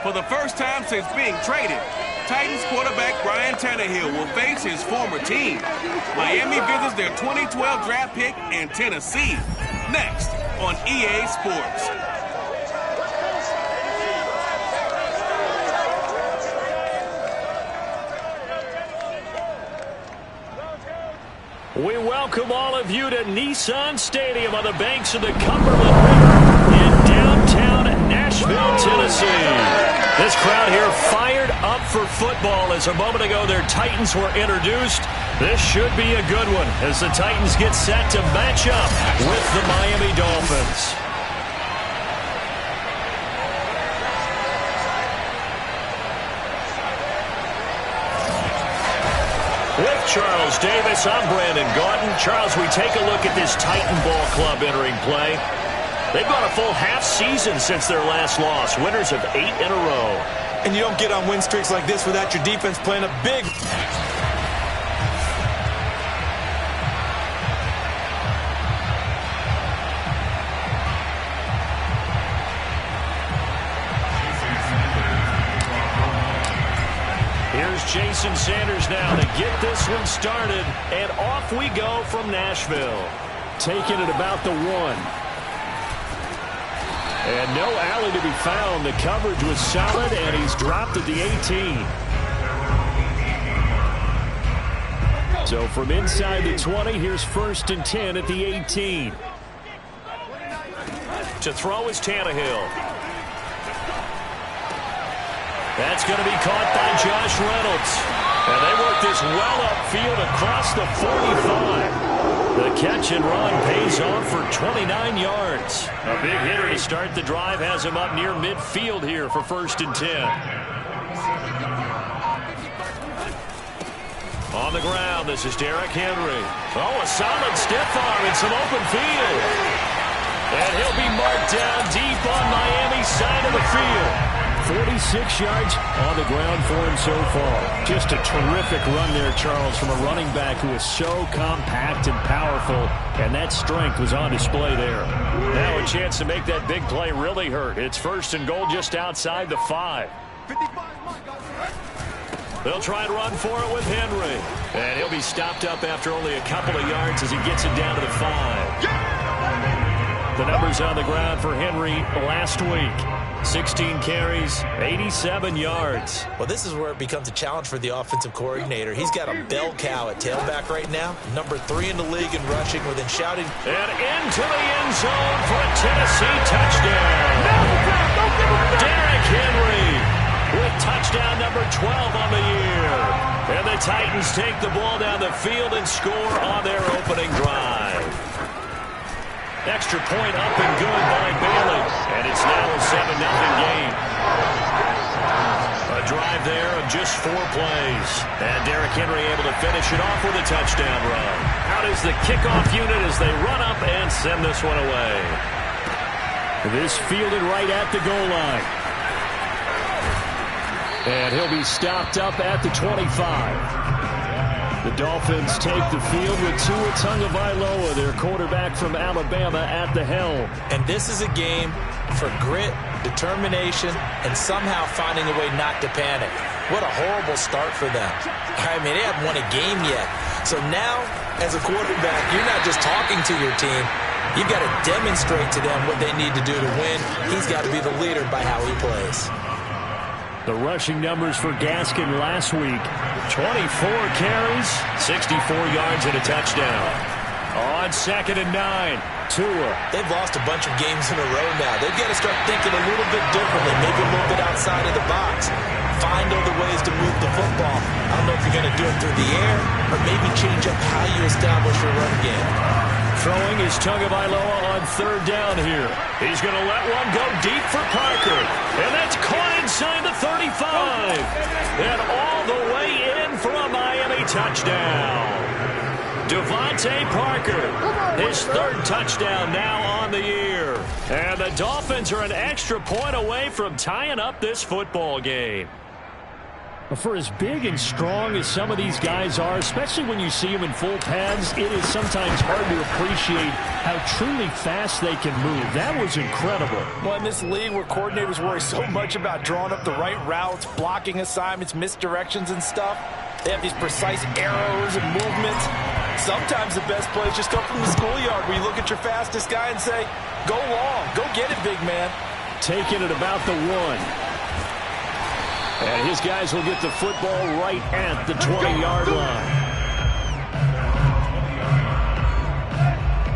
For the first time since being traded, Titans quarterback Ryan Tannehill will face his former team. Miami visits their 2012 draft pick in Tennessee. Next on EA Sports. We welcome all of you to Nissan Stadium on the banks of the Cumberland River in downtown Nashville, Tennessee. This crowd here fired up for football as a moment ago their Titans were introduced. This should be a good one as the Titans get set to match up with the Miami Dolphins. With Charles Davis, I'm Brandon Gaudin. Charles, we take a look at this Titan Ball Club entering play. They've gone a full half season since their last loss, winners of 8 in a row. And you don't get on win streaks like this without your defense playing a big... Here's Jason Sanders now to get this one started, and off we go from Nashville. Taking it about the 1. And no alley to be found. The coverage was solid, and he's dropped at the 18. So from inside the 20, here's 1st and 10 at the 18. To throw is Tannehill. That's going to be caught by Josh Reynolds. And they work this well upfield across the 45. The catch and run pays off for 29 yards. A big hitter to start the drive has him up near midfield here for 1st and 10. On the ground, this is Derrick Henry. Oh, a solid stiff arm and some open field. And he'll be marked down deep on Miami's side of the field. 46 yards on the ground for him so far. Just a terrific run there, Charles, from a running back who is so compact and powerful, and that strength was on display there. Now a chance to make that big play really hurt. It's 1st and goal just outside the 5. They'll try and run for it with Henry. And he'll be stopped up after only a couple of yards as he gets it down to the 5. The numbers on the ground for Henry last week. 16 carries, 87 yards. Well, this is where it becomes a challenge for the offensive coordinator. He's got a bell cow at tailback right now. Number 3 in the league in rushing within shouting. And into the end zone for a Tennessee touchdown. Derrick Henry with touchdown number 12 on the year. And the Titans take the ball down the field and score on their opening drive. Extra point up and good by Bailey. And it's now a 7-0 game. A drive there of just 4 plays. And Derrick Henry able to finish it off with a touchdown run. Out is the kickoff unit as they run up and send this one away. This fielded right at the goal line. And he'll be stopped up at the 25. The Dolphins take the field with Tua Tagovailoa, their quarterback from Alabama, at the helm. And this is a game for grit, determination, and somehow finding a way not to panic. What a horrible start for them. I mean, they haven't won a game yet. So now, as a quarterback, you're not just talking to your team. You've got to demonstrate to them what they need to do to win. He's got to be the leader by how he plays. The rushing numbers for Gaskin last week. 24 carries, 64 yards, and a touchdown. On 2nd and 9, Tua. They've lost a bunch of games in a row now. They've got to start thinking a little bit differently, maybe a little bit outside of the box. Find other ways to move the football. I don't know if you're going to do it through the air or maybe change up how you establish your run game. Throwing is Tagovailoa on 3rd down here. He's going to let one go deep for Parker. And that's caught inside the 35. And all the way in for a Miami touchdown. Devontae Parker, his 3rd touchdown now on the year. And the Dolphins are an extra point away from tying up this football game. For as big and strong as some of these guys are, especially when you see them in full pads, it is sometimes hard to appreciate how truly fast they can move. That was incredible. Well, in this league where coordinators worry so much about drawing up the right routes, blocking assignments, misdirections and stuff, they have these precise arrows and movements. Sometimes the best plays just come from the schoolyard where you look at your fastest guy and say, go long, go get it, big man. Taking it about the 1. And his guys will get the football right at the 20-yard line.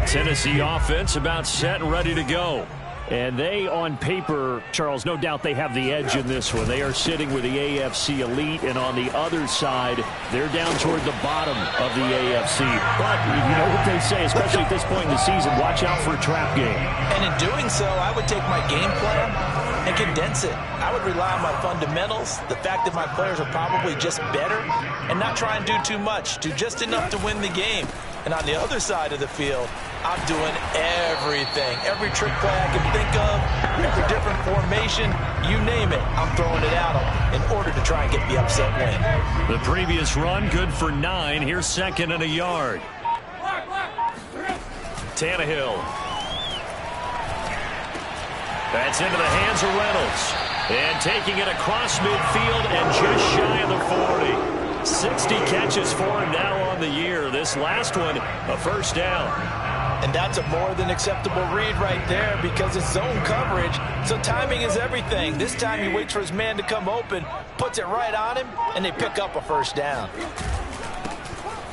Tennessee offense about set and ready to go. And they, on paper, Charles, no doubt they have the edge in this one. They are sitting with the AFC elite, and on the other side, they're down toward the bottom of the AFC. But you know what they say, especially at this point in the season, watch out for a trap game. And in doing so, I would take my game plan and condense it. I would rely on my fundamentals, the fact that my players are probably just better, and not try and do too much, do just enough to win the game. And on the other side of the field, I'm doing everything. Every trick play I can think of, every different formation, you name it, I'm throwing it at them in order to try and get the upset win. The previous run, good for 9. Here's 2nd and a yard. Tannehill. That's into the hands of Reynolds. And taking it across midfield and just shy of the 40. 60 catches for him now on the year. This last one, a first down. And that's a more than acceptable read right there because it's zone coverage, so timing is everything. This time he waits for his man to come open, puts it right on him, and they pick up a first down.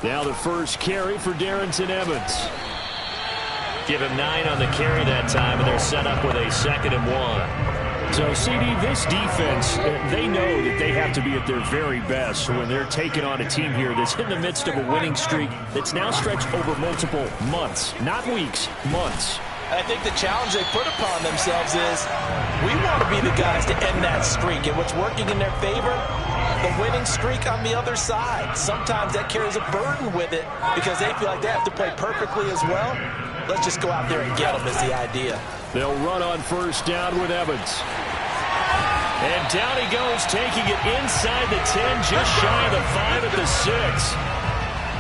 Now the first carry for Darrynton Evans. Give him 9 on the carry that time, and they're set up with a 2nd and 1. So, CD, this defense, they know that they have to be at their very best when they're taking on a team here that's in the midst of a winning streak that's now stretched over multiple months, not weeks, months. I think the challenge they put upon themselves is we want to be the guys to end that streak. And what's working in their favor, the winning streak on the other side. Sometimes that carries a burden with it because they feel like they have to play perfectly as well. Let's just go out there and get them is the idea. They'll run on first down with Evans. And down he goes, taking it inside the 10, just shy of the 5 at the 6.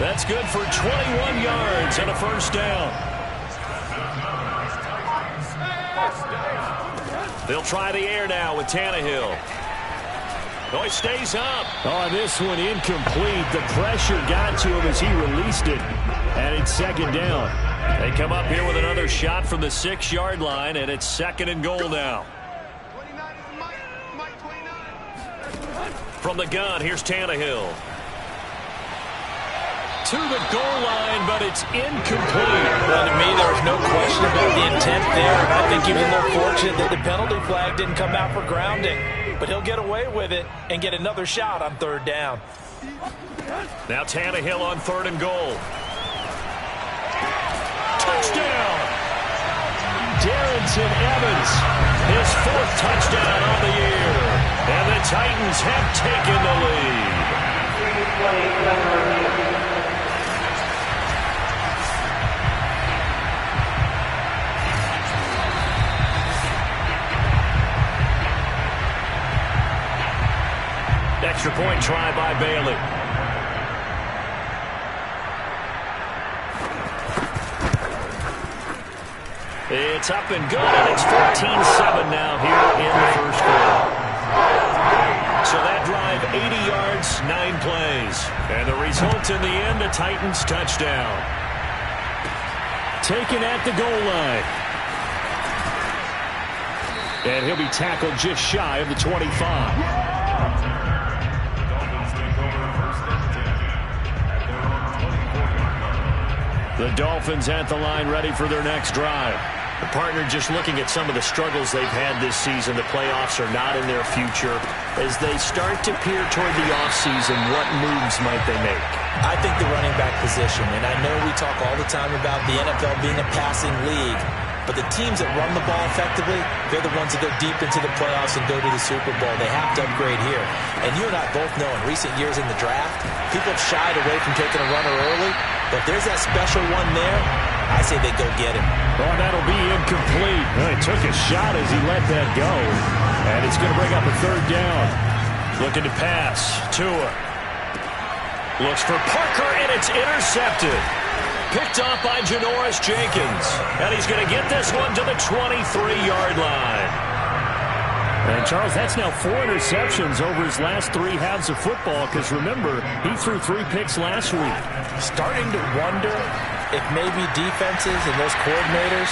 That's good for 21 yards and a first down. They'll try the air now with Tannehill. Oh, he stays up. Oh, this one incomplete. The pressure got to him as he released it. And it's 2nd down. They come up here with another shot from the 6-yard line, and it's 2nd and goal now. From the gun, here's Tannehill. To the goal line, but it's incomplete. Well, to me, there was no question about the intent there. And I think he was a little fortunate that the penalty flag didn't come out for grounding. But he'll get away with it and get another shot on 3rd down. Now Tannehill on 3rd and goal. Touchdown! Darrynton Evans, his 4th touchdown on the year. And the Titans have taken the lead. Extra point try by Bailey. It's up and good, and it's 14-7 now here in the first quarter. So that drive, 80 yards, 9 plays. And the result in the end, a Titans touchdown. Taken at the goal line. And he'll be tackled just shy of the 25. The Dolphins at the line ready for their next drive. The partner just looking at some of the struggles they've had this season. The playoffs are not in their future. As they start to peer toward the offseason, what moves might they make? I think the running back position, and I know we talk all the time about the NFL being a passing league, but the teams that run the ball effectively, they're the ones that go deep into the playoffs and go to the Super Bowl. They have to upgrade here. And you and I both know in recent years in the draft, people have shied away from taking a runner early. But if there's that special one there, I say they go get him. Oh, that'll be incomplete. Well, he took a shot as he let that go. And it's going to bring up a 3rd down. Looking to pass. Tua. Looks for Parker, and it's intercepted. Picked off by Janoris Jenkins. And he's going to get this one to the 23-yard line. And, Charles, that's now 4 interceptions over his last 3 halves of football because, remember, he threw 3 picks last week. Starting to wonder if maybe defenses and those coordinators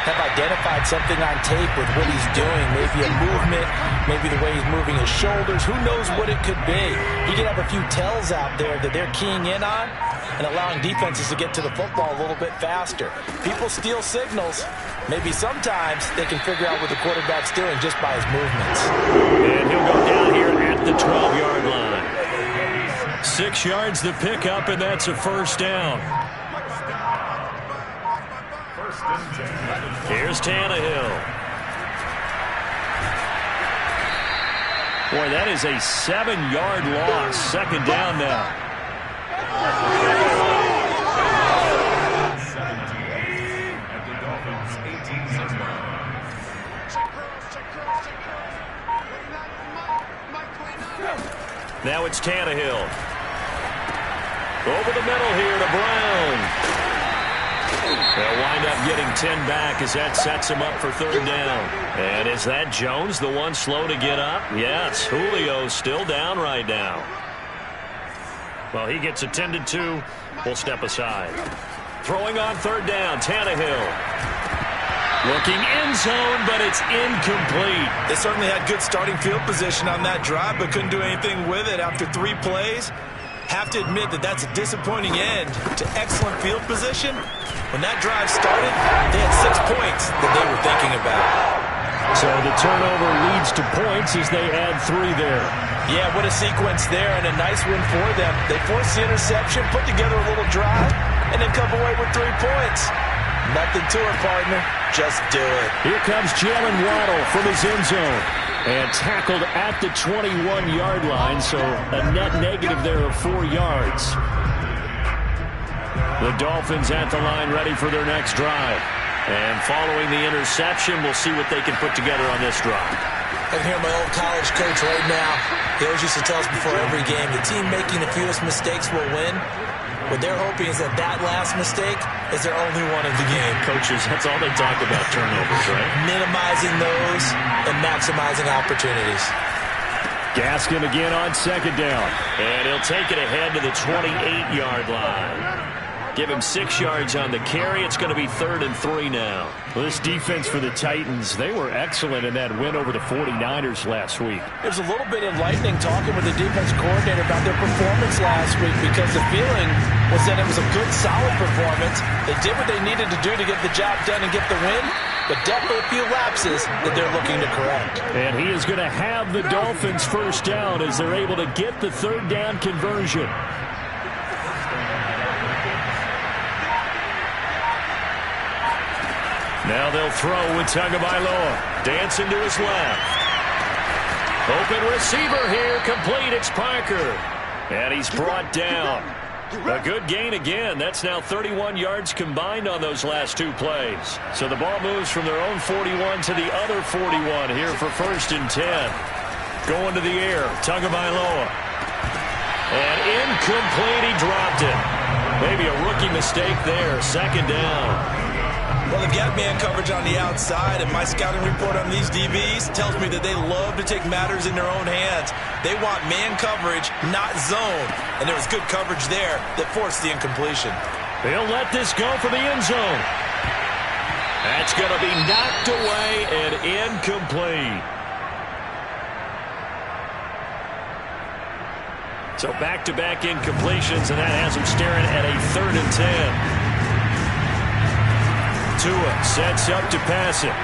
have identified something on tape with what he's doing. Maybe a movement, maybe the way he's moving his shoulders. Who knows what it could be? He could have a few tells out there that they're keying in on and allowing defenses to get to the football a little bit faster. People steal signals. Maybe sometimes they can figure out what the quarterback's doing just by his movements. And he'll go down here at the 12-yard line. 6 yards to pick up, and that's a first down. Here's Tannehill. Boy, that is a 7-yard loss. Second down now. Now it's Tannehill. Over the middle here to Brown. They'll wind up getting 10 back as that sets him up for third down. And is that Jones, the one slow to get up? Yes, Julio's still down right now. Well, he gets attended to. We'll step aside. Throwing on third down, Tannehill. Looking end zone, but it's incomplete. They certainly had good starting field position on that drive, but couldn't do anything with it after 3 plays. Have to admit that that's a disappointing end to excellent field position. When that drive started, they had 6 points that they were thinking about. So the turnover leads to points as they add 3 there. Yeah, what a sequence there, and a nice win for them. They forced the interception, put together a little drive, and then come away with 3 points. Nothing to it, partner. Just do it. Here comes Jalen Waddle from his end zone. And tackled at the 21-yard line, so a net negative there of 4 yards. The Dolphins at the line ready for their next drive. And following the interception, we'll see what they can put together on this drive. I can hear my old college coach right now. He always used to tell us before every game, the team making the fewest mistakes will win. What they're hoping is that that last mistake is their only one of the game. Coaches, that's all they talk about, turnovers, right? Minimizing those and maximizing opportunities. Gaskin again on second down. And he'll take it ahead to the 28-yard line. Give him 6 yards on the carry. It's going to be 3rd and 3 now. Well, this defense for the Titans, they were excellent in that win over the 49ers last week. There's a little bit enlightening talking with the defense coordinator about their performance last week because the feeling was that it was a good, solid performance. They did what they needed to do to get the job done and get the win, but definitely a few lapses that they're looking to correct. And he is going to have the Dolphins first down as they're able to get the third down conversion. Now they'll throw with Tagovailoa. Dancing to his left. Open receiver here. Complete. It's Parker. And he's brought down. A good gain again. That's now 31 yards combined on those last 2 plays. So the ball moves from their own 41 to the other 41 here for 1st and 10. Going to the air. Tagovailoa. And incomplete. He dropped it. Maybe a rookie mistake there. 2nd down. Well, they've got man coverage on the outside, and my scouting report on these DBs tells me that they love to take matters in their own hands. They want man coverage, not zone. And there was good coverage there that forced the incompletion. They'll let this go for the end zone. That's going to be knocked away and incomplete. So back-to-back incompletions, and that has them staring at a 3rd and 10. Tua sets up to pass it.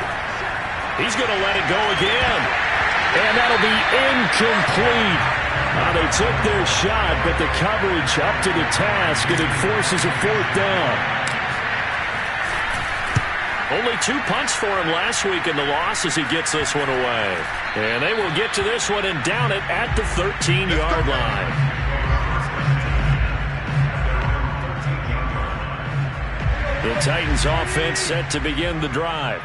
He's going to let it go again. And that'll be incomplete. They took their shot, but the coverage up to the task, and it forces a 4th down. Only 2 punts for him last week in the loss as he gets this one away. And they will get to this one and down it at the 13-yard line. The Titans offense set to begin the drive.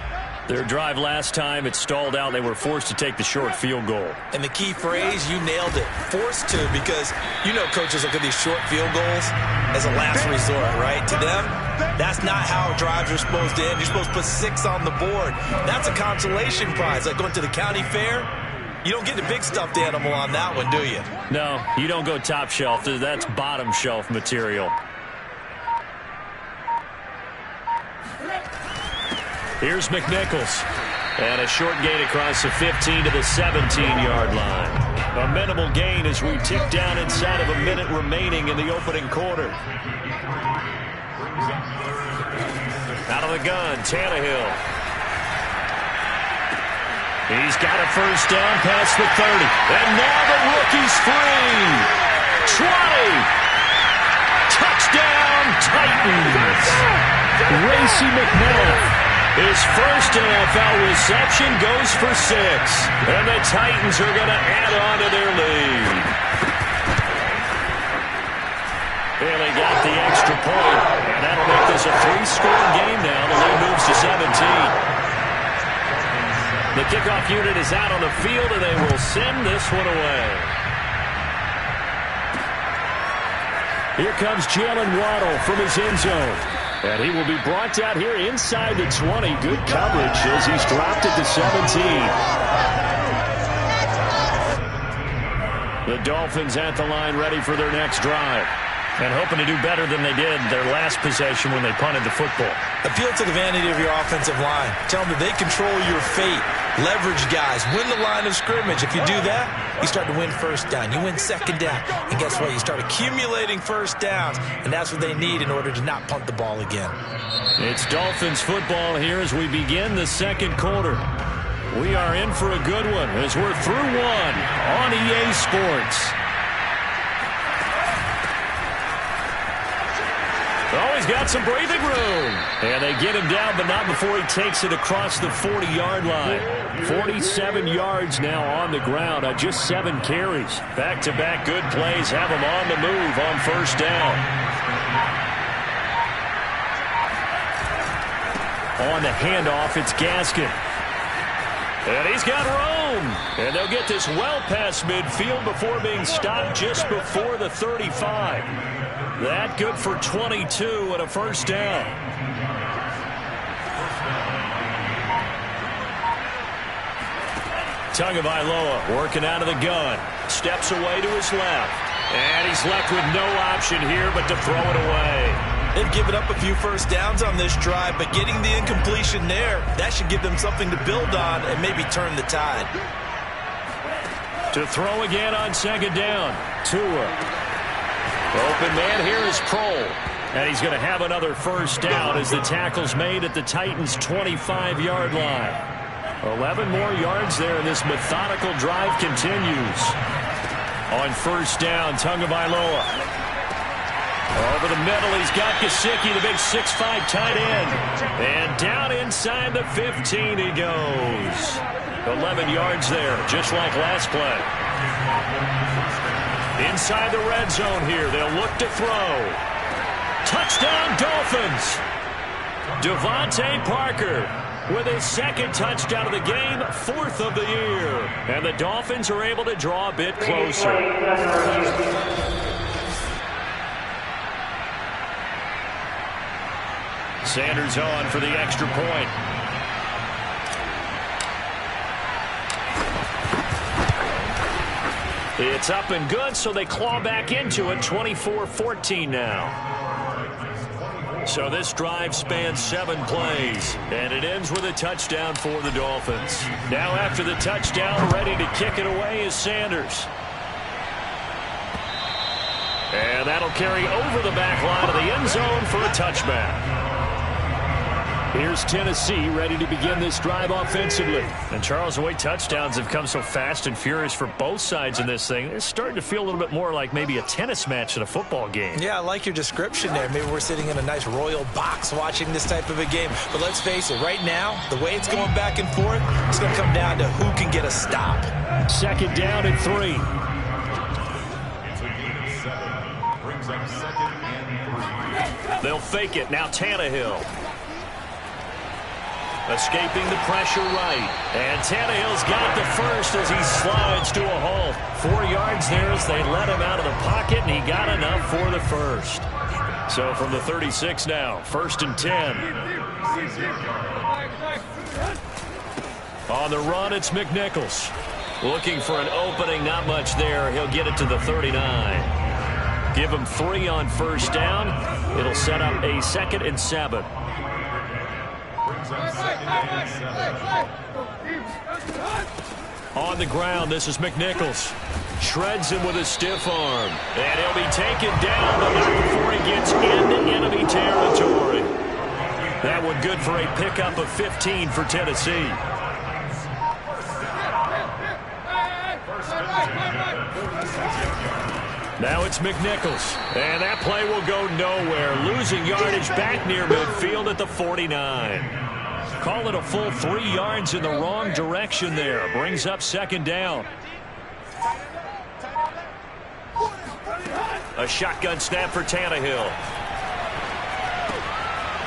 Their drive last time, it stalled out. They were forced to take the short field goal. And the key phrase, you nailed it, forced to, because you know coaches look at these short field goals as a last resort, right? To them, that's not how drives are supposed to end. You're supposed to put 6 on the board. That's a consolation prize, like going to the county fair. You don't get the big stuffed animal on that one, do you? No, you don't go top shelf. That's bottom shelf material. Here's McNichols. And a short gain across the 15 to the 17-yard line. A minimal gain as we tick down inside of a minute remaining in the opening quarter. Out of the gun, Tannehill. He's got a first down past the 30. And now the rookie's free. 20. Touchdown, Titans. Racey McMillan. His first NFL reception goes for 6. And the Titans are going to add on to their lead. Bailey got the extra point. And that'll make this a 3-score game now. The lead moves to 17. The kickoff unit is out on the field, and they will send this one away. Here comes Jalen Waddle from his end zone. And he will be brought down here inside the 20. Good coverage as he's dropped it to 17. The Dolphins at the line ready for their next drive. And hoping to do better than they did their last possession when they punted the football. Appeal to the vanity of your offensive line. Tell them that they control your fate. Leverage guys. Win the line of scrimmage. If you do that, you start to win first down. You win second down. And guess what? You start accumulating first downs. And that's what they need in order to not punt the ball again. It's Dolphins football here as we begin the second quarter. We are in for a good one as we're through one on EA Sports. Oh, he's got some breathing room. And they get him down, but not before he takes it across the 40-yard line. 47 yards now on the ground on just 7 carries. Back-to-back good plays have him on the move on first down. On the handoff, it's Gaskin. And he's got room. And they'll get this well past midfield before being stopped just before the 35. That good for 22 and a first down. Tagovailoa working out of the gun. Steps away to his left. And he's left with no option here but to throw it away. They've given up a few first downs on this drive, but getting the incompletion there, that should give them something to build on and maybe turn the tide. To throw again on second down. Tua. Open man here is Kroll. And he's going to have another first down as the tackle's made at the Titans' 25-yard line. 11 more yards there, and this methodical drive continues. On first down, Tagovailoa. Over the middle, he's got Gesicki, the big 6'5" tight end. And down inside the 15 he goes. 11 yards there, just like last play. Inside the red zone here, they'll look to throw. Touchdown, Dolphins! Devontae Parker with his second touchdown of the game, 4th of the year. And the Dolphins are able to draw a bit closer. Sanders on for the extra point. It's up and good, so they claw back into it, 24-14 now. So this drive spans 7 plays, and it ends with a touchdown for the Dolphins. Now after the touchdown, ready to kick it away is Sanders. And that'll carry over the back line of the end zone for a touchback. Here's Tennessee ready to begin this drive offensively. And Charles, the way touchdowns have come so fast and furious for both sides in this thing, it's starting to feel a little bit more like maybe a tennis match at a football game. Yeah, I like your description there. Maybe we're sitting in a nice royal box watching this type of a game. But let's face it, right now, the way it's going back and forth, it's going to come down to who can get a stop. Second down and 3. They'll fake it. Now Tannehill. Escaping the pressure right. And Tannehill's got the first as he slides to a halt. 4 yards there as they let him out of the pocket, and he got enough for the first. So from the 36 now, 1st and 10. On the run, it's McNichols. Looking for an opening, not much there. He'll get it to the 39. Give him 3 on 1st down. It'll set up a 2nd and 7. On the ground, this is McNichols. Shreds him with a stiff arm. And he'll be taken down, but not before he gets into enemy territory. That one good for a pickup of 15 for Tennessee. Now it's McNichols. And that play will go nowhere. Losing yardage back near midfield at the 49. Call it a full 3 yards in the wrong direction there. Brings up 2nd down. A shotgun snap for Tannehill.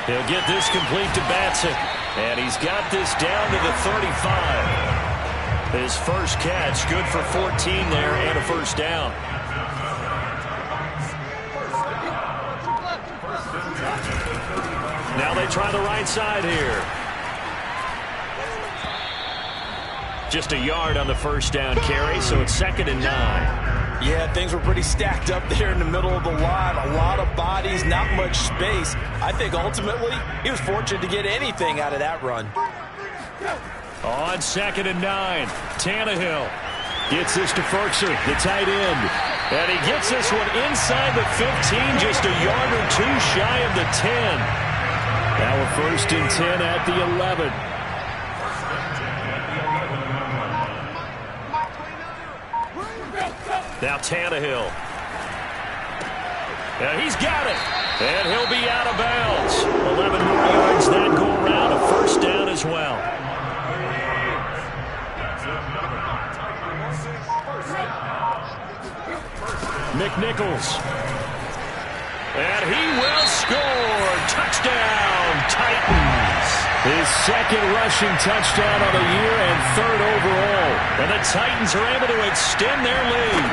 He'll get this complete to Batson. And he's got this down to the 35. His first catch, good for 14 there and a 1st down. Now they try the right side here. Just a yard on the 1st down carry, so it's 2nd and 9. Yeah, things were pretty stacked up there in the middle of the line. A lot of bodies, not much space. I think ultimately he was fortunate to get anything out of that run. On 2nd and 9, Tannehill gets this to Ferkser, the tight end. And he gets this one inside the 15, just a yard or 2 shy of the 10. Now a 1st and 10 at the 11. Now Tannehill. And he's got it. And he'll be out of bounds. 11 more yards that go around. A 1st down as well. McNichols. And he will score. Touchdown, Titans. His 2nd rushing touchdown of the year and 3rd overall. And the Titans are able to extend their lead.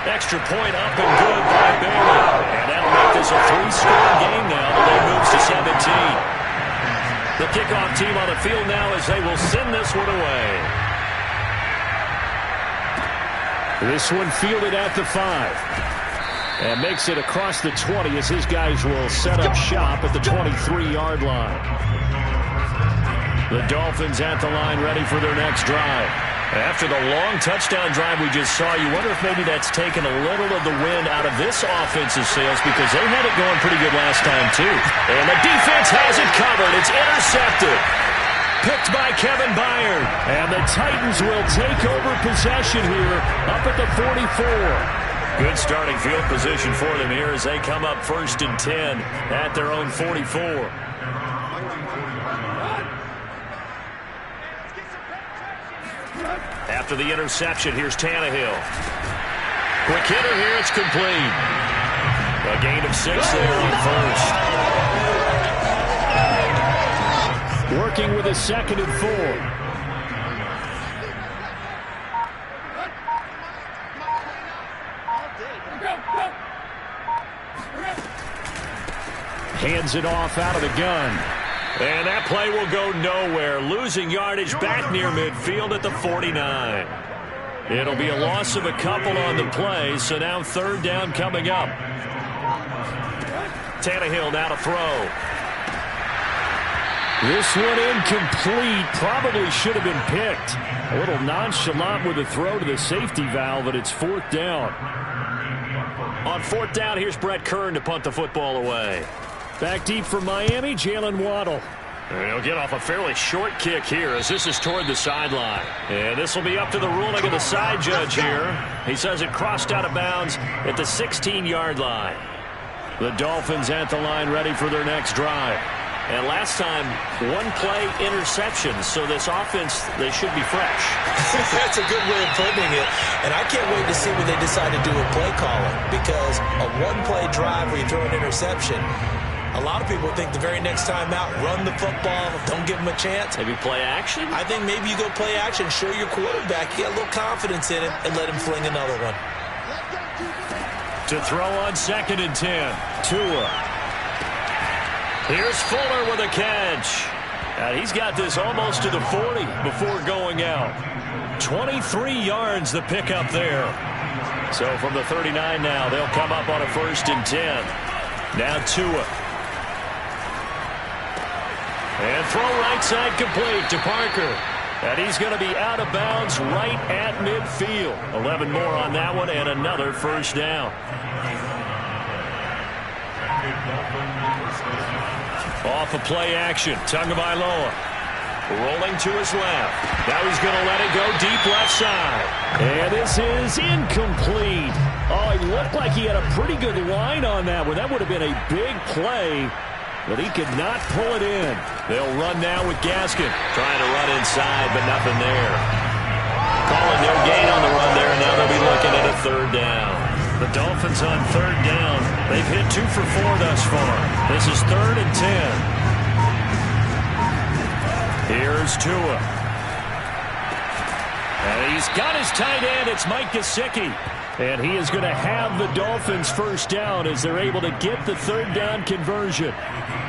Extra point up and good by Bailey. And that'll make this a 3-score game now. The lead moves to 17. The kickoff team on the field now as they will send this one away. This one fielded at the 5. And makes it across the 20 as his guys will set up shop at the 23-yard line. The Dolphins at the line ready for their next drive. After the long touchdown drive we just saw, you wonder if maybe that's taken a little of the wind out of this offensive sails because they had it going pretty good last time too. And the defense has it covered. It's intercepted. Picked by Kevin Byard. And the Titans will take over possession here up at the 44. Good starting field position for them here as they come up 1st and 10 at their own 44. After the interception, here's Tannehill. Quick hitter here, it's complete. A gain of 6 there on 1st. Working with a 2nd and 4. Hands it off out of the gun. And that play will go nowhere. Losing yardage back near midfield at the 49. It'll be a loss of a couple on the play, so now 3rd down coming up. Tannehill now to throw. This one incomplete. Probably should have been picked. A little nonchalant with the throw to the safety valve, but it's 4th down. On 4th down, here's Brett Kern to punt the football away. Back deep for Miami, Jalen Waddle. And he'll get off a fairly short kick here as this is toward the sideline. And this will be up to the ruling of the side judge here. He says it crossed out of bounds at the 16-yard line. The Dolphins at the line ready for their next drive. And last time, 1-play interception, so this offense, they should be fresh. That's a good way of putting it. And I can't wait to see when they decide to do a play calling. Because a 1-play drive where you throw an interception, a A lot of people think the very next time out, run the football, don't give him a chance. Maybe play action? I think maybe you go play action, show your quarterback, you get a little confidence in him, and let him fling another one. To throw on 2nd and 10. Tua. Here's Fuller with a catch. And he's got this almost to the 40 before going out. 23 yards the pickup there. So from the 39 now, they'll come up on a 1st and 10. Now Tua. And throw right side complete to Parker. And he's going to be out of bounds right at midfield. 11 more on that one and another 1st down. Off of play action. Tagovailoa rolling to his left. Now he's going to let it go deep left side. And this is incomplete. Oh, he looked like he had a pretty good line on that one. That would have been a big play, but he could not pull it in. They'll run now with Gaskin. Trying to run inside, but nothing there. Calling no gain on the run there, and now they'll be looking at a 3rd down. The Dolphins on 3rd down. They've hit 2 for 4 thus far. This is 3rd and 10. Here's Tua. And he's got his tight end. It's Mike Gesicki. And he is going to have the Dolphins 1st down as they're able to get the 3rd down conversion.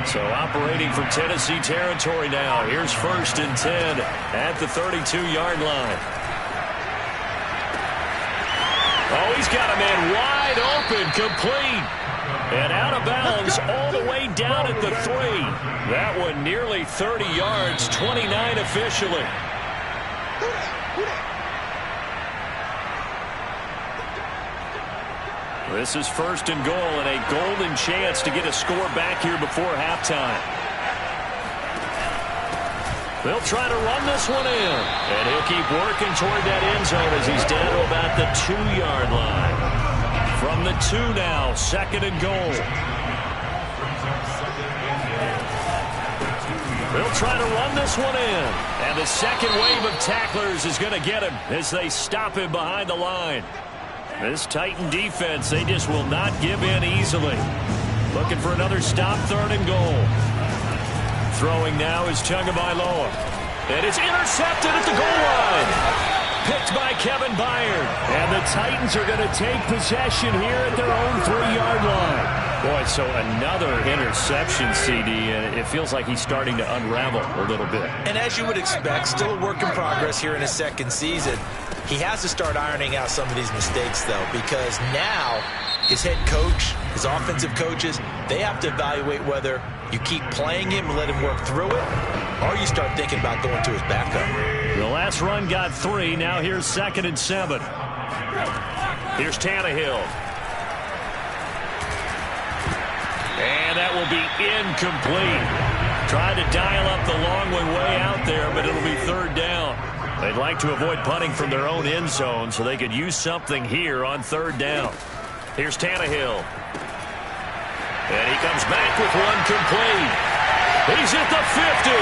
So operating from Tennessee territory now. Here's 1st and 10 at the 32-yard line. Oh, he's got a man wide open, complete. And out of bounds all the way down at the 3. That one nearly 30 yards, 29 officially. This is 1st and goal and a golden chance to get a score back here before halftime. They'll try to run this one in. And he'll keep working toward that end zone as he's down to about the 2-yard line. From the 2 now, 2nd and goal. They'll try to run this one in. And the second wave of tacklers is going to get him as they stop him behind the line. This Titan defense, they just will not give in easily. Looking for another stop, 3rd and goal. Throwing now is Tagovailoa. And it's intercepted at the goal line. Picked by Kevin Byard. And the Titans are going to take possession here at their own 3-yard line. Boy, so another interception, CD, and it feels like he's starting to unravel a little bit. And as you would expect, still a work in progress here in his 2nd season. He has to start ironing out some of these mistakes, though, because now his head coach, his offensive coaches, they have to evaluate whether you keep playing him and let him work through it, or you start thinking about going to his backup. The last run got 3. Now here's 2nd and 7. Here's Tannehill. And that will be incomplete. Tried to dial up the long way out there, but it'll be 3rd down. They'd like to avoid punting from their own end zone so they could use something here on 3rd down. Here's Tannehill. And he comes back with one complete. He's at the 50,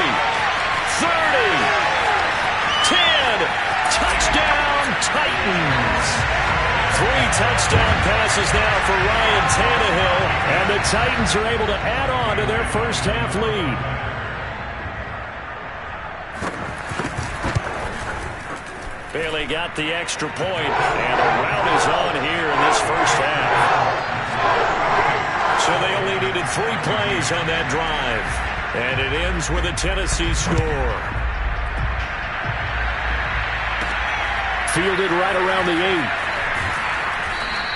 30, 10. Touchdown, Titans. 3 touchdown passes now for Ryan Tannehill. And the Titans are able to add on to their first half lead. Bailey got the extra point, and the rout is on here in this first half. So they only needed 3 plays on that drive, and it ends with a Tennessee score. Fielded right around the 8.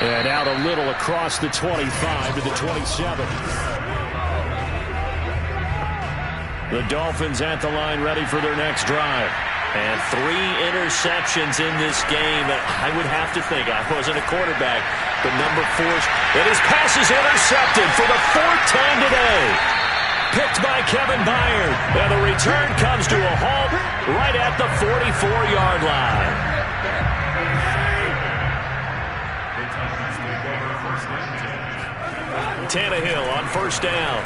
And out a little across the 25 to the 27. The Dolphins at the line ready for their next drive. And 3 interceptions in this game. I would have to think, I wasn't a quarterback, but number 4, and his pass is intercepted for the 4th time today. Picked by Kevin Byard. And the return comes to a halt right at the 44-yard line. Tannehill on 1st down.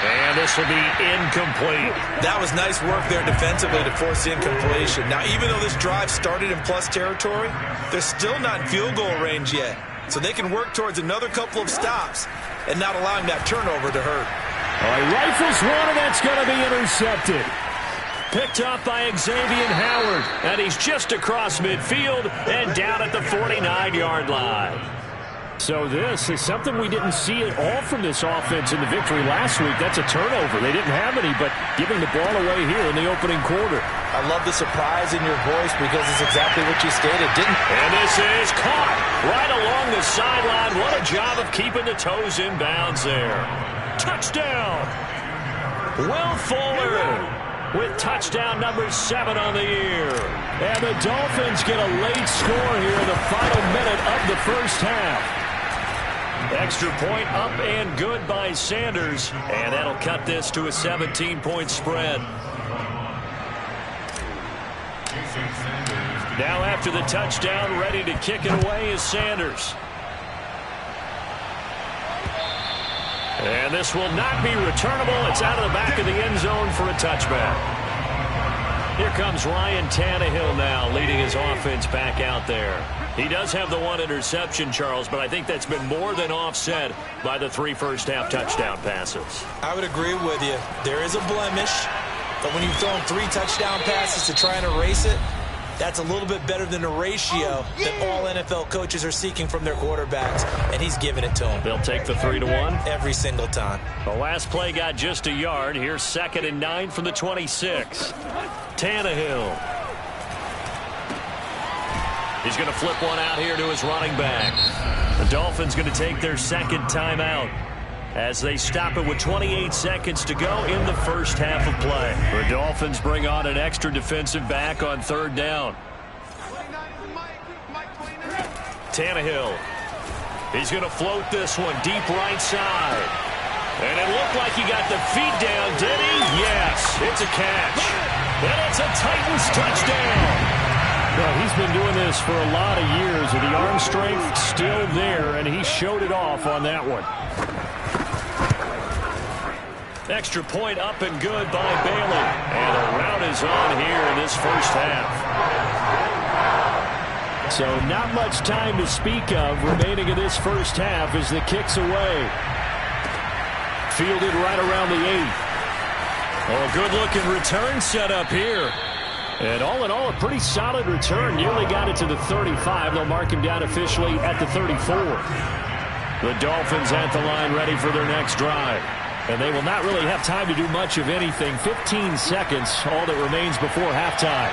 And this will be incomplete. That was nice work there defensively to force the incompletion. Now, even though this drive started in plus territory, they're still not in field goal range yet. so they can work towards another couple of stops and not allowing that turnover to hurt. All right, rifles one, and that's going to be intercepted. Picked up by Xavier Howard, and he's just across midfield and down at the 49-yard line. So this is something we didn't see at all from this offense in the victory last week. That's a turnover. They didn't have any, but giving the ball away here in the opening quarter. I love the surprise in your voice because it's exactly what you stated, didn't it? And this is caught right along the sideline. What a job of keeping the toes in bounds there. Touchdown! Will Fuller with touchdown number 7 on the year. And the Dolphins get a late score here in the final minute of the first half. Extra point up and good by Sanders. And that'll cut this to a 17-point spread. Now after the touchdown, ready to kick it away is Sanders. And this will not be returnable. It's out of the back of the end zone for a touchback. Here comes Ryan Tannehill now, leading his offense back out there. He does have the 1 interception, Charles, but I think that's been more than offset by the 3 first-half touchdown passes. I would agree with you. There is a blemish, but when you've thrown 3 touchdown passes to try and erase it, that's a little bit better than the ratio that all NFL coaches are seeking from their quarterbacks, and he's giving it to them. They'll take the 3-1? Every single time. The last play got just a yard. Here's 2nd and 9 from the 26. Tannehill. He's going to flip one out here to his running back. The Dolphins going to take their 2nd timeout as they stop it with 28 seconds to go in the first half of play. The Dolphins bring on an extra defensive back on 3rd down. Tannehill. He's going to float this one deep right side. And it looked like he got the feet down, did he? Yes, it's a catch. And it's a Titans touchdown. Well, he's been doing this for a lot of years, and the arm strength still there, and he showed it off on that one. Extra point up and good by Bailey. And a rout is on here in this first half. So not much time to speak of remaining in this first half as the kick's away. Fielded right around the 8. Oh, good-looking return set up here. And all in all, a pretty solid return. Nearly got it to the 35. They'll mark him down officially at the 34. The Dolphins at the line ready for their next drive. And they will not really have time to do much of anything. 15 seconds, all that remains before halftime.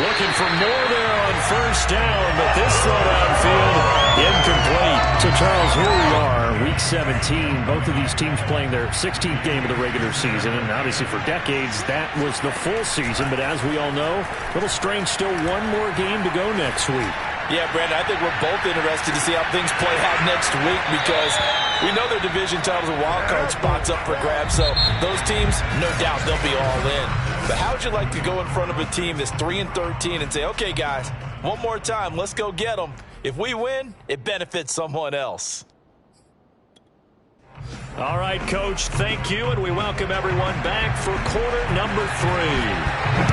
Looking for more there on 1st down, but this throw downfield incomplete. So, Charles, here we are, Week 17. Both of these teams playing their 16th game of the regular season, and obviously for decades, that was the full season. But as we all know, a little strange, still one more game to go next week. Yeah, Brandon, I think we're both interested to see how things play out next week because we know their division titles and wild card spots up for grabs, so those teams, no doubt, they'll be all in. But how would you like to go in front of a team that's 3-13 and say, okay, guys, one more time, let's go get them. If we win, it benefits someone else. All right, Coach, thank you, and we welcome everyone back for quarter number 3.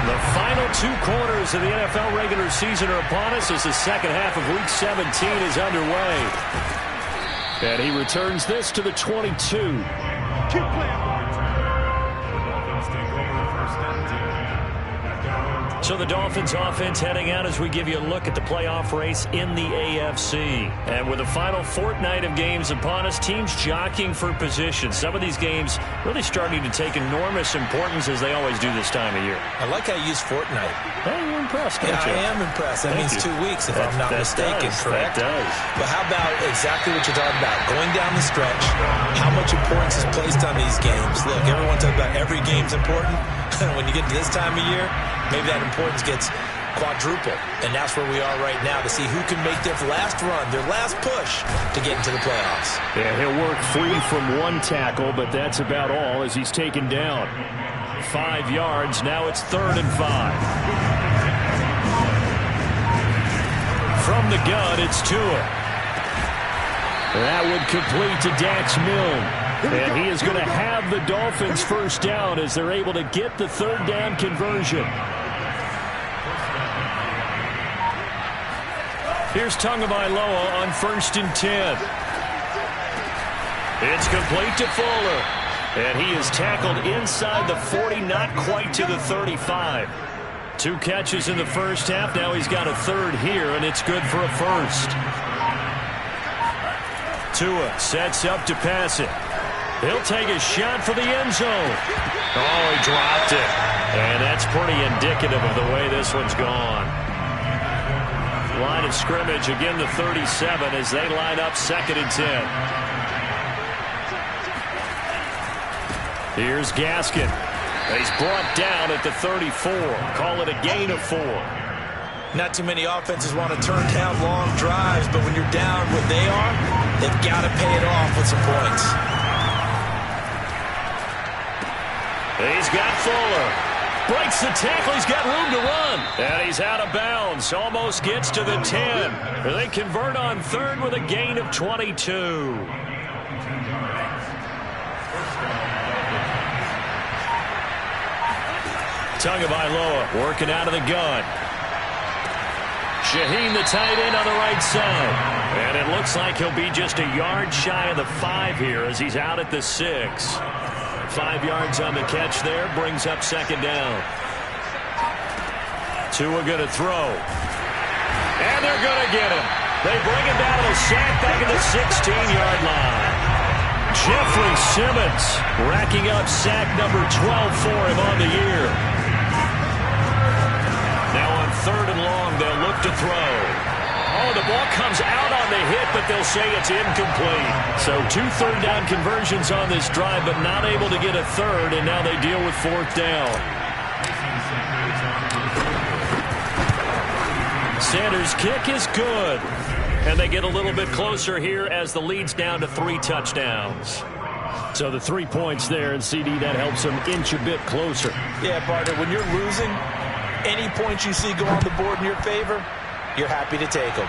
The final 2 quarters of the NFL regular season are upon us as the second half of Week 17 is underway. And he returns this to the 22. So the Dolphins offense heading out as we give you a look at the playoff race in the AFC. And with the final fortnight of games upon us, teams jockeying for position. Some of these games really starting to take enormous importance as they always do this time of year. I like how you use fortnight. Hey, you're impressed, don't yeah, you? I am impressed. That means 2 weeks if I'm not mistaken, correct? That does. But how about exactly what you're talking about? Going down the stretch, how much importance is placed on these games? Look, everyone talks about every game's important. When you get to this time of year, maybe that importance gets quadrupled. And that's where we are right now to see who can make their last run, their last push to get into the playoffs. Yeah, he'll work free from 1 tackle, but that's about all as he's taken down. 5 yards. Now it's 3rd and 5. From the gun, it's Tua. That would complete to Dax Milne. And he is going to have the Dolphins first down as they're able to get the 3rd down conversion. Here's Tagovailoa on 1st and 10. It's complete to Fuller. And he is tackled inside the 40, not quite to the 35. 2 catches in the first half. Now he's got a third here, and it's good for a first. Tua sets up to pass it. He'll take a shot for the end zone. Oh, he dropped it. And that's pretty indicative of the way this one's gone. Line of scrimmage, again the 37 as they line up 2nd and 10. Here's Gaskin. He's brought down at the 34. Call it a gain of 4. Not too many offenses want to turn down long drives, but when you're down what they are, they've got to pay it off with some points. He's got Fuller. Breaks the tackle. He's got room to run. And he's out of bounds. Almost gets to the 10. They convert on 3rd with a gain of 22. Tagovailoa working out of the gun. Shaheen, the tight end, on the right side. And it looks like he'll be just a yard shy of the 5 here as he's out at the 6. 5 yards on the catch there. Brings up 2nd down. Tua going to throw. And they're going to get him. They bring him down to the sack back at the 16-yard line. Jeffrey Simmons racking up sack number 12 for him on the year. Now on 3rd and long, they'll look to throw. Oh, the ball comes out on the hit, but they'll say it's incomplete. So 2 third-down conversions on this drive, but not able to get a third, and now they deal with 4th down. Sanders' kick is good. And they get a little bit closer here as the lead's down to 3 touchdowns. So the 3 points there, and CD, that helps them inch a bit closer. Yeah, partner, when you're losing, any points you see go on the board in your favor, you're happy to take them.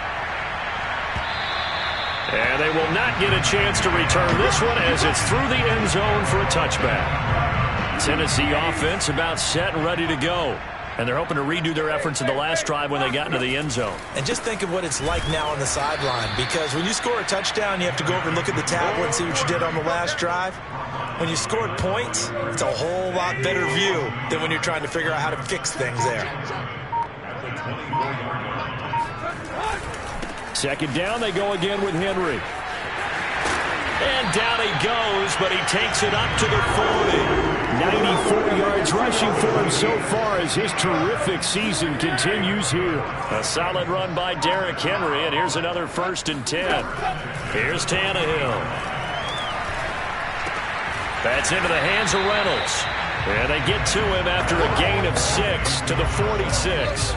And they will not get a chance to return this one as it's through the end zone for a touchback. Tennessee offense about set and ready to go. And they're hoping to redo their efforts in the last drive when they got into the end zone. And just think of what it's like now on the sideline, because when you score a touchdown, you have to go over and look at the tablet and see what you did on the last drive. When you scored points, it's a whole lot better view than when you're trying to figure out how to fix things there. 2nd down, they go again with Henry. And down he goes, but he takes it up to the 40. 94 yards rushing for him so far as his terrific season continues here. A solid run by Derrick Henry, and here's another 1st and 10. Here's Tannehill. That's into the hands of Reynolds. And they get to him after a gain of 6 to the 46.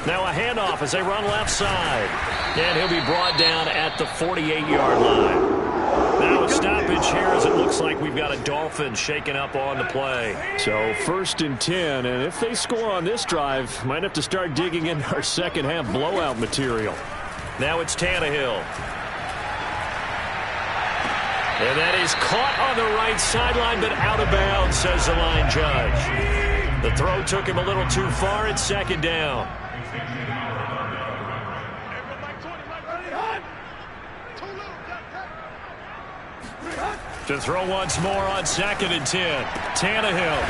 Now a handoff as they run left side. And he'll be brought down at the 48-yard line. Now a stoppage here as it looks like we've got a Dolphin shaking up on the play. So 1st and 10, and if they score on this drive, might have to start digging into our second-half blowout material. Now it's Tannehill. And that is caught on the right sideline, but out of bounds, says the line judge. The throw took him a little too far. It's 2nd down. To throw once more on 2nd and 10. Tannehill.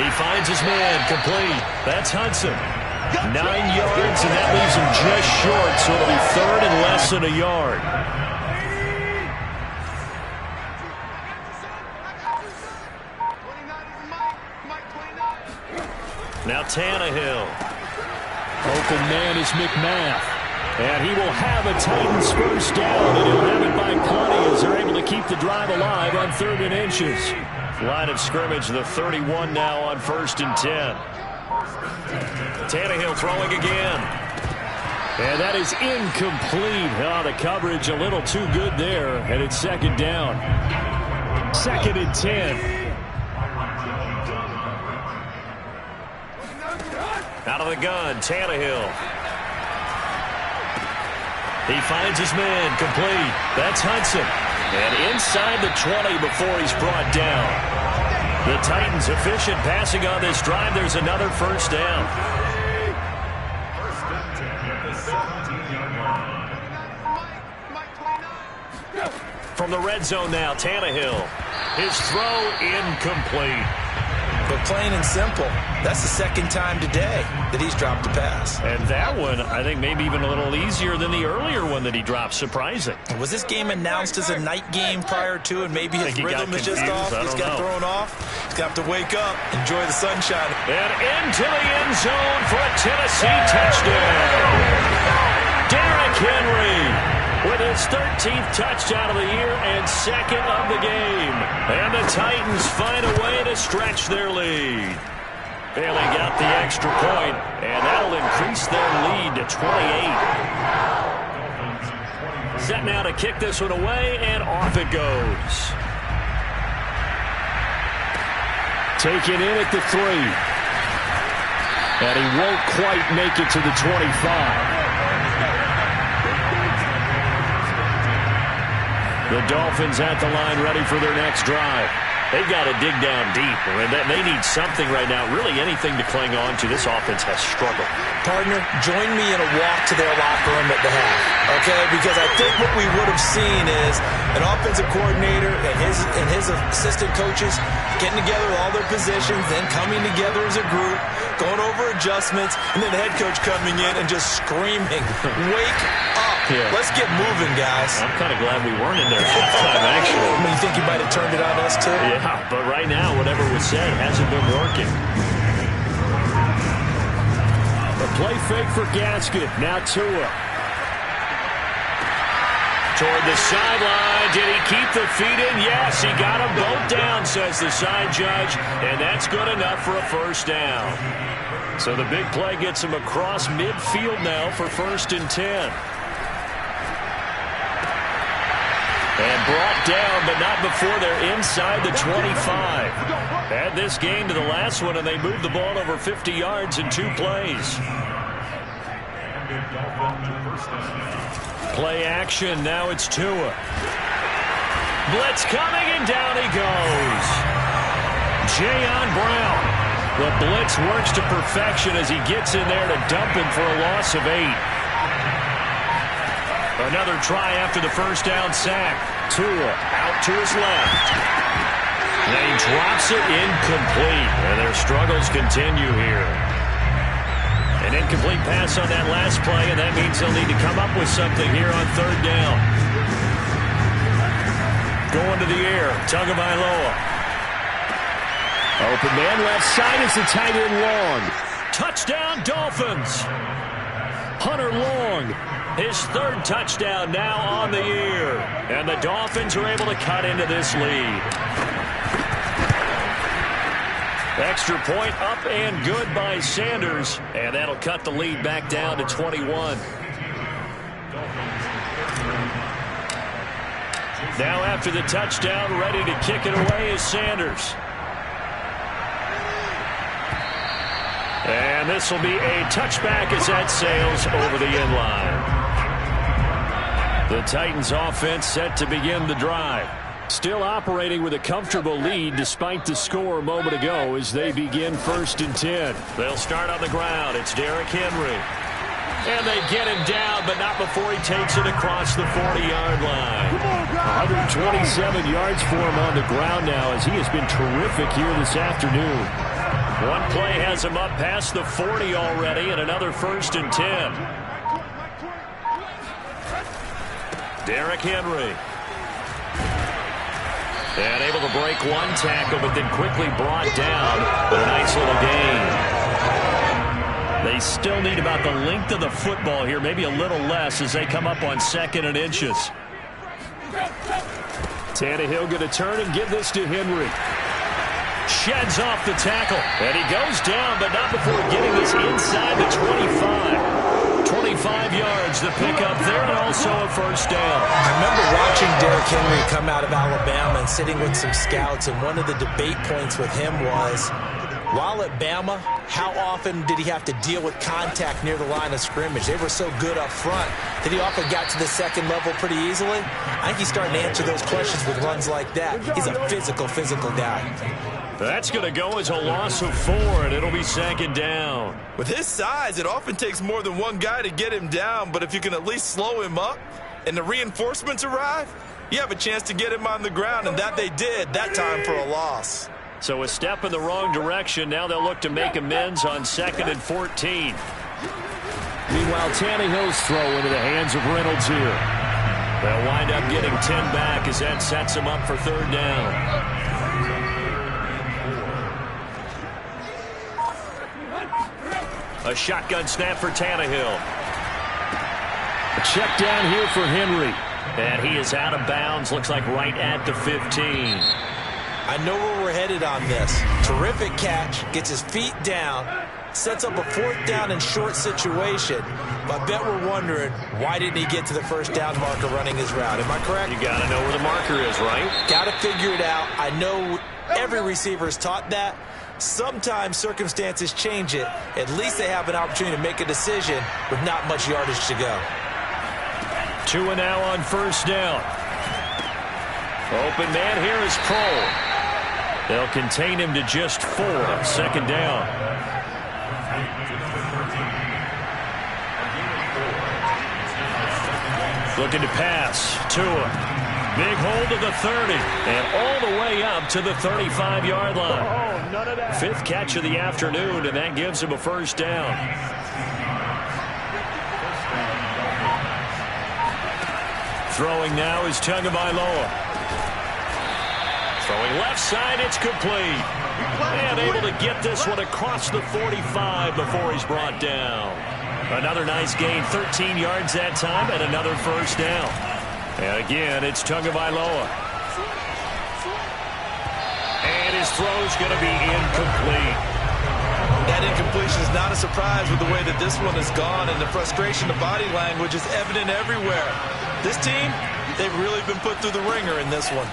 He finds his man complete. That's Hudson. 9 yards, and that leaves him just short, so it'll be 3rd and less than a yard. Now Tannehill. Open man is McMath. And he will have a Titans 1st down, and he'll have it by plenty as they're able to keep the drive alive on 3rd and inches. Line of scrimmage, the 31 now on 1st and 10. Tannehill throwing again. And that is incomplete. Oh, the coverage a little too good there, and it's 2nd down. 2nd and 10. Out of the gun, Tannehill. He finds his man complete. That's Hudson. And inside the 20 before he's brought down. The Titans efficient passing on this drive. There's another first down. From the red zone now, Tannehill. His throw incomplete. But plain and simple, that's the second time today that he's dropped a pass. And that one, I think, maybe even a little easier than the earlier one that he dropped. Surprising. Was this game announced as a night game prior to, and maybe his rhythm is just off? He's got thrown off. He's got to wake up, enjoy the sunshine. And into the end zone for a Tennessee touchdown. Derrick Henry with his 13th touchdown of the year and second of the game. And the Titans find a way to stretch their lead. They got the extra point, and that'll increase their lead to 28. Set now to kick this one away, and off it goes. Taken in at the 3. And he won't quite make it to the 25. The Dolphins at the line, ready for their next drive. They've got to dig down deep. They need something right now, really anything to cling on to. This offense has struggled. Partner, join me in a walk to their locker room at the half, okay? Because I think what we would have seen is an offensive coordinator and his assistant coaches getting together with all their positions, then coming together as a group, going over adjustments, and then the head coach coming in and just screaming, "Wake up. Yeah. Let's get moving, guys." I'm kind of glad we weren't in there full-time, actually. I mean, you think you might have turned it on us, too? Yeah, but right now, whatever was said hasn't been working. The play fake for Gaskin. Now Tua. Toward the sideline. Did he keep the feet in? Yes, he got them both down, says the side judge. And that's good enough for a first down. So the big play gets him across midfield now for 1st and 10. And brought down, but not before they're inside the 25. Add this game to the last one, and they moved the ball over 50 yards in 2 plays. Play action. Now it's Tua. Blitz coming, and down he goes. Jayon Brown. The blitz works to perfection as he gets in there to dump him for a loss of 8. Another try after the first down sack. Tua out to his left. And he drops it incomplete. And their struggles continue here. An incomplete pass on that last play, and that means they'll need to come up with something here on 3rd down. Going to the air. Tagovailoa. Open man left side is the tight end Long. Touchdown Dolphins. Hunter Long. His 3rd touchdown now on the year. And the Dolphins are able to cut into this lead. Extra point up and good by Sanders. And that'll cut the lead back down to 21. Now after the touchdown, ready to kick it away is Sanders. And this will be a touchback as that sails over the end line. The Titans offense set to begin the drive. Still operating with a comfortable lead despite the score a moment ago as they begin 1st and 10. They'll start on the ground. It's Derrick Henry. And they get him down, but not before he takes it across the 40-yard line. 127 yards for him on the ground now as he has been terrific here this afternoon. One play has him up past the 40 already, and another 1st and 10. Derrick Henry. And able to break one tackle, but then quickly brought down. But a nice little gain. They still need about the length of the football here, maybe a little less as they come up on 2nd and inches. Tannehill going to turn and give this to Henry. Sheds off the tackle. And he goes down, but not before getting us inside the 25. 25 yards, the pickup there, and also a first down. I remember watching Derrick Henry come out of Alabama and sitting with some scouts, and one of the debate points with him was, while at Bama, how often did he have to deal with contact near the line of scrimmage? They were so good up front that he often got to the 2nd level pretty easily. I think he's starting to answer those questions with runs like that. He's a physical guy. That's going to go as a loss of 4, and it'll be 2nd down. With his size, it often takes more than one guy to get him down, but if you can at least slow him up and the reinforcements arrive, you have a chance to get him on the ground, and that they did that time for a loss. So a step in the wrong direction. Now they'll look to make amends on 2nd and 14. Meanwhile, Tannehill's throw into the hands of Reynolds here. They'll wind up getting 10 back as that sets them up for 3rd down. A shotgun snap for Tannehill. A check down here for Henry. And he is out of bounds. Looks like right at the 15. I know where we're headed on this. Terrific catch. Gets his feet down. Sets up a 4th down and short situation. But I bet we're wondering, why didn't he get to the 1st down marker running his route? Am I correct? You got to know where the marker is, right? Got to figure it out. I know every receiver is taught that. Sometimes circumstances change it. At least they have an opportunity to make a decision with not much yardage to go. 2 and now on 1st down. Open man here is Prohl. They'll contain him to just 4. 2nd down. Looking to pass. Tua. Big hold to the 30. And all the way up to the 35-yard line. 5th catch of the afternoon, and that gives him a 1st down. Throwing now is Tagovailoa. Throwing left side, it's complete. And able to get this one across the 45 before he's brought down. Another nice gain, 13 yards that time, and another 1st down. And again, it's Tagovailoa. And his throw's going to be incomplete. That incompletion is not a surprise with the way that this one has gone, and the frustration, the body language is evident everywhere. This team, they've really been put through the ringer in this one.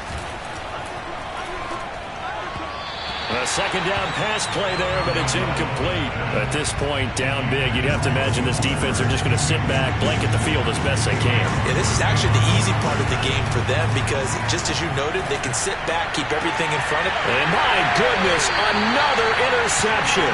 A 2nd down pass play there, but it's incomplete. At this point, down big, you'd have to imagine this defense are just going to sit back, blanket the field as best they can. Yeah, this is actually the easy part of the game for them because, just as you noted, they can sit back, keep everything in front of them. And my goodness, another interception.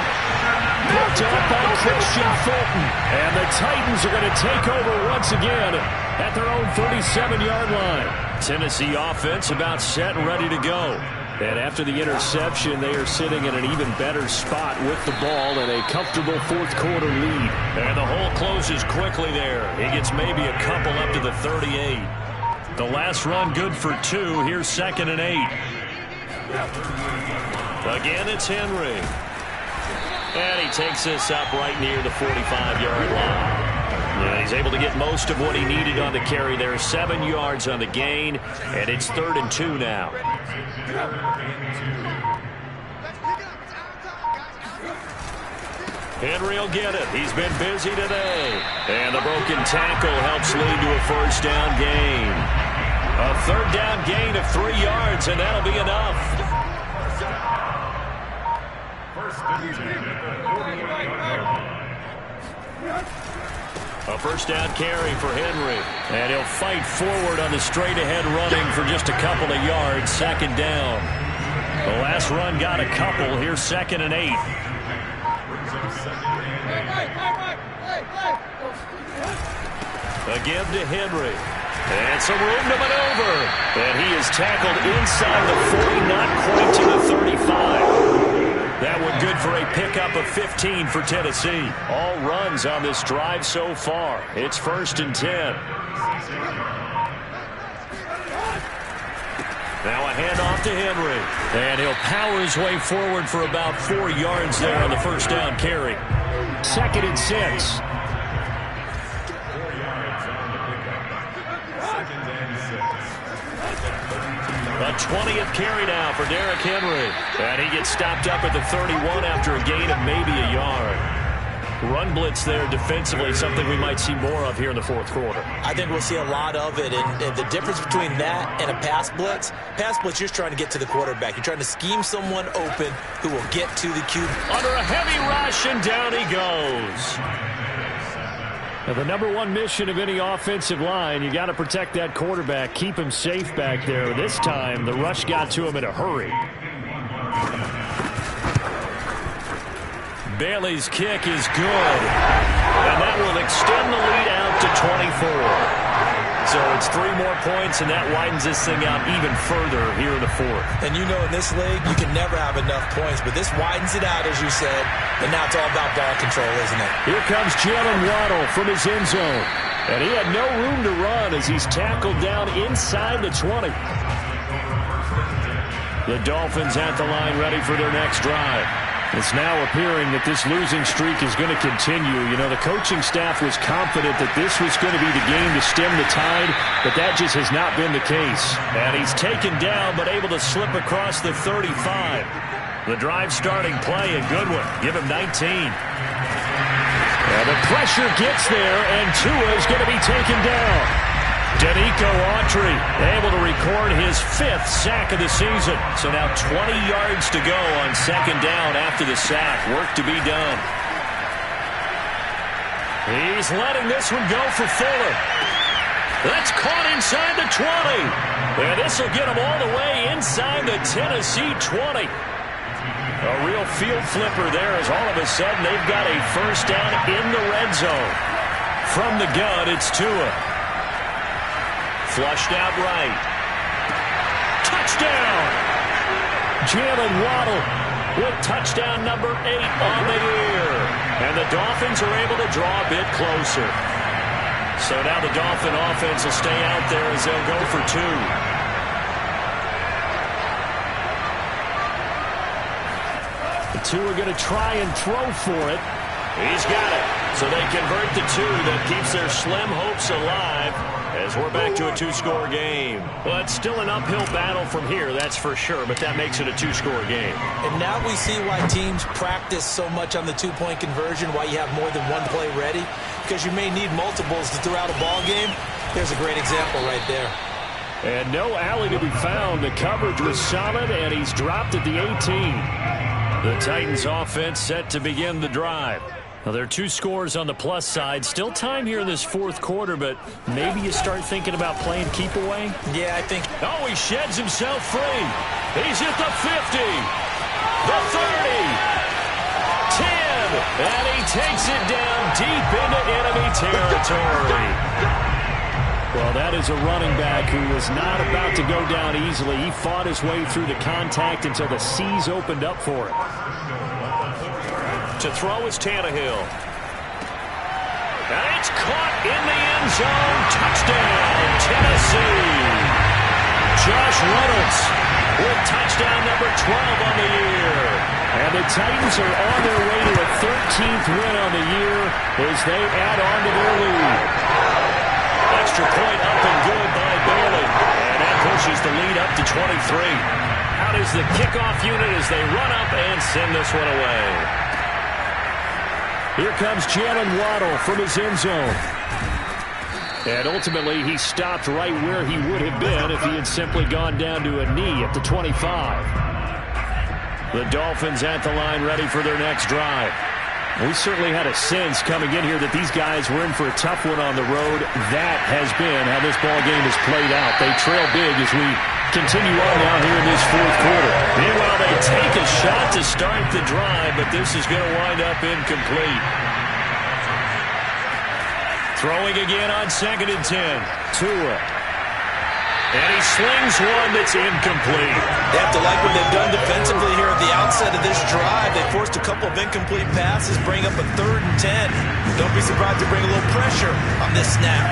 Picked up by Christian Fulton. And the Titans are going to take over once again at their own 37-yard line. Tennessee offense about set and ready to go. And after the interception, they are sitting in an even better spot with the ball and a comfortable 4th quarter lead. And the hole closes quickly there. He gets maybe a couple up to the 38. The last run good for 2. Here's 2nd and 8. Again, it's Henry. And he takes this up right near the 45-yard line. Yeah, he's able to get most of what he needed on the carry there. 7 yards on the gain, and it's 3rd and 2 now. Henry will get it. He's been busy today. And the broken tackle helps lead to a 1st down gain. A 3rd down gain of 3 yards, and that'll be enough. A 1st down carry for Henry. And he'll fight forward on the straight-ahead running for just a couple of yards. 2nd down. The last run got a couple. Here's 2nd and 8. Again to Henry. And some room to maneuver. And he is tackled inside the 40, not quite to the 35. That one good for a pickup of 15 for Tennessee. All runs on this drive so far. It's 1st and 10. Now a handoff to Henry. And he'll power his way forward for about 4 yards there on the 1st down carry. 2nd and 6. A 20th carry now for Derrick Henry. And he gets stopped up at the 31 after a gain of maybe a yard. Run blitz there defensively, something we might see more of here in the 4th quarter. I think we'll see a lot of it. And the difference between that and a pass blitz, you're just trying to get to the quarterback. You're trying to scheme someone open who will get to the QB. Under a heavy rush, and down he goes. Now, the number one mission of any offensive line, you got to protect that quarterback, keep him safe back there. This time, the rush got to him in a hurry. Bailey's kick is good. And that will extend the lead out to 24. So it's 3 more points, and that widens this thing out even further here in the fourth. And you know in this league, you can never have enough points, but this widens it out, as you said, and now it's all about ball control, isn't it? Here comes Jalen Waddle from his end zone. And he had no room to run as he's tackled down inside the 20. The Dolphins at the line ready for their next drive. It's now appearing that this losing streak is going to continue. You know, the coaching staff was confident that this was going to be the game to stem the tide, but that just has not been the case. And he's taken down, but able to slip across the 35. The drive starting play, a good one. Give him 19. And the pressure gets there, and Tua is going to be taken down. Denico Autry able to record his 5th sack of the season. So now 20 yards to go on second down after the sack. Work to be done. He's letting this one go for Fuller. That's caught inside the 20. And this will get him all the way inside the Tennessee 20. A real field flipper there as all of a sudden they've got a first down in the red zone. From the gun, it's Tua. Flushed out right. Touchdown! Jalen Waddle with touchdown number 8 on the year. And the Dolphins are able to draw a bit closer. So now the Dolphin offense will stay out there as they'll go for 2. The 2 are going to try and throw for it. He's got it. So they convert the 2 that keeps their slim hopes alive as we're back to a 2-score game. Well, it's still an uphill battle from here, that's for sure, but that makes it a 2-score game. And now we see why teams practice so much on the 2-point conversion, why you have more than one play ready, because you may need multiples to throw out a ball game. There's a great example right there. And no alley to be found. The coverage was solid, and he's dropped at the 18. The Titans offense set to begin the drive. Well, there are 2 scores on the plus side. Still time here in this fourth quarter, but maybe you start thinking about playing keep away? Yeah, I think. Oh, he sheds himself free. He's at the 50, the 30, 10, and he takes it down deep into enemy territory. Well, that is a running back who was not about to go down easily. He fought his way through the contact until the seas opened up for him. To throw is Tannehill. And it's caught in the end zone. Touchdown, Tennessee. Josh Reynolds with touchdown number 12 on the year. And the Titans are on their way to a 13th win on the year as they add on to their lead. Extra point up and good by Bailey. And that pushes the lead up to 23. Out is the kickoff unit as they run up and send this one away. Here comes Jalen Waddle from his end zone. And ultimately, he stopped right where he would have been if he had simply gone down to a knee at the 25. The Dolphins at the line ready for their next drive. We certainly had a sense coming in here that these guys were in for a tough one on the road. That has been how this ball game has played out. They trail big as we continue on now here in this fourth quarter. Meanwhile, they take a shot to start the drive, but this is going to wind up incomplete. Throwing again on 2nd and 10. Tua. And he slings one that's incomplete. They have to like what they've done defensively here at the outset of this drive. They forced a couple of incomplete passes, bring up a 3rd and 10. Don't be surprised to bring a little pressure on this snap.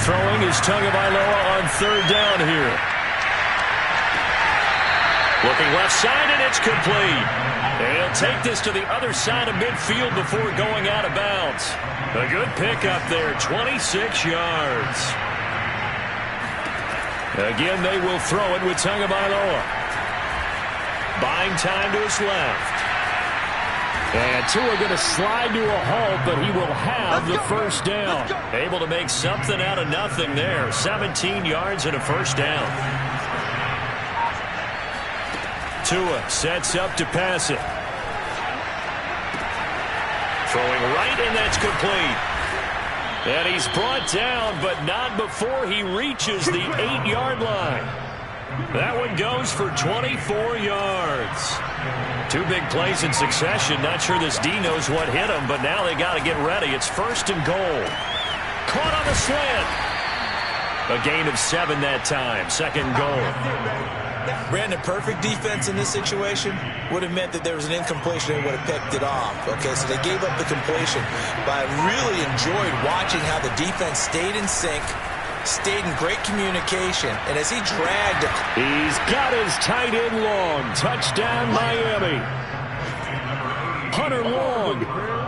Throwing is Tagovailoa on 3rd down here. Looking left side, and it's complete. And he'll take this to the other side of midfield before going out of bounds. A good pickup there, 26 yards. Again, they will throw it with Tagovailoa. Buying time to his left. And Tua going to slide to a halt, but he will have the first down. Able to make something out of nothing there. 17 yards and a first down. Tua sets up to pass it. Throwing right, and that's complete. And he's brought down, but not before he reaches the 8-yard line. That one goes for 24 yards. Two big plays in succession. Not sure this D knows what hit him, but now they got to get ready. It's 1st and goal. Caught on the slant. A gain of 7 that time. 2nd goal. Brandon, perfect defense in this situation would have meant that there was an incompletion and would have picked it off. Okay, so they gave up the completion. But I really enjoyed watching how the defense stayed in sync, stayed in great communication, and as he dragged it. He's got his tight end Long. Touchdown, Miami. Hunter Long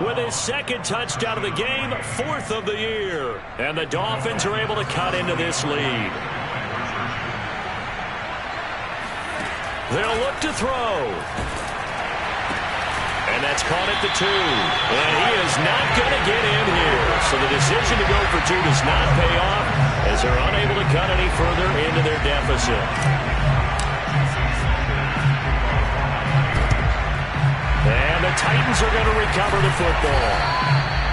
with his 2nd touchdown of the game, 4th of the year. And the Dolphins are able to cut into this lead. They'll look to throw. And that's caught at the 2. And he is not going to get in here. So the decision to go for 2 does not pay off as they're unable to cut any further into their deficit. And the Titans are going to recover the football.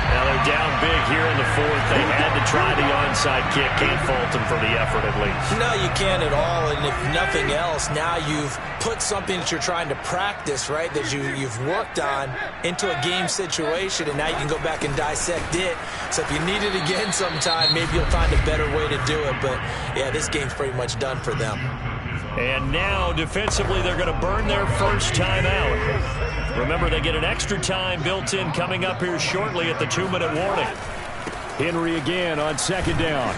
Now they're down big here in the 4th. They had to try the onside kick. Can't fault them for the effort at least. No, you can't at all. And if nothing else, now you've put something that you're trying to practice, right, that you've worked on into a game situation, and now you can go back and dissect it. So if you need it again sometime, maybe you'll find a better way to do it. But, yeah, this game's pretty much done for them. And now, defensively, they're going to burn their first timeout. Remember, they get an extra time built in coming up here shortly at the 2-minute warning. Henry again on 2nd down.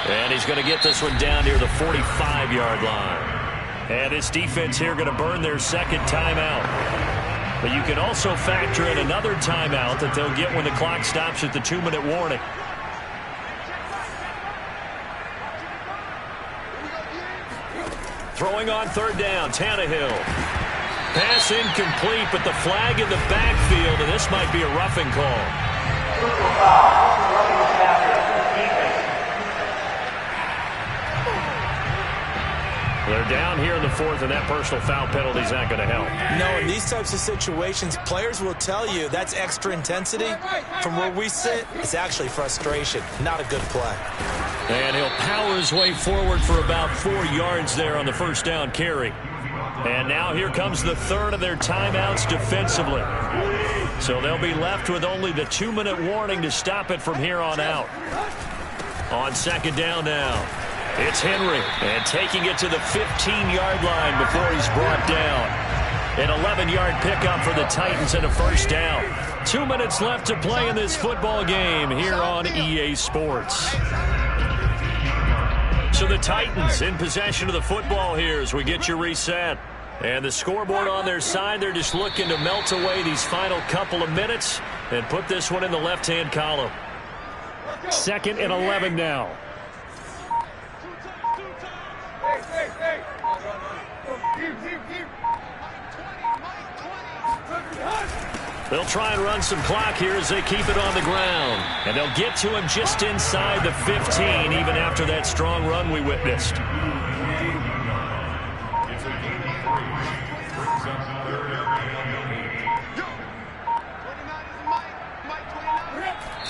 And he's going to get this one down near the 45-yard line. And this defense here going to burn their 2nd timeout. But you can also factor in another timeout that they'll get when the clock stops at the 2-minute warning. Throwing on 3rd down, Tannehill. Pass incomplete, but the flag in the backfield, and this might be a roughing call. They're down here in the 4th, and that personal foul penalty is not going to help. No, in these types of situations, players will tell you that's extra intensity. From where we sit, it's actually frustration. Not a good play. And he'll power his way forward for about 4 yards there on the 1st down carry. And now here comes the 3rd of their timeouts defensively. So they'll be left with only the 2-minute warning to stop it from here on out. On 2nd down now, it's Henry. And taking it to the 15-yard line before he's brought down. An 11-yard pickup for the Titans and a 1st down. 2 minutes left to play in this football game here on EA Sports. So the Titans in possession of the football here as we get you reset. And the scoreboard on their side, they're just looking to melt away these final couple of minutes and put this one in the left-hand column. 2nd and 11 now. They'll try and run some clock here as they keep it on the ground. And they'll get to him just inside the 15, even after that strong run we witnessed.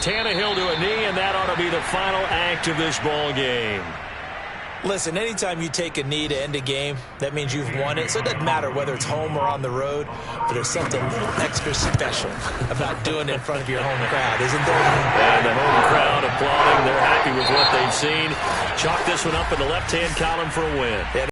Tannehill to a knee, and that ought to be the final act of this ball game. Listen, anytime you take a knee to end a game, that means you've won it. So it doesn't matter whether it's home or on the road, but there's something extra special about doing it in front of your home crowd, isn't there? And the home crowd applauding. They're happy with what they've seen. Chalk this one up in the left-hand column for a win.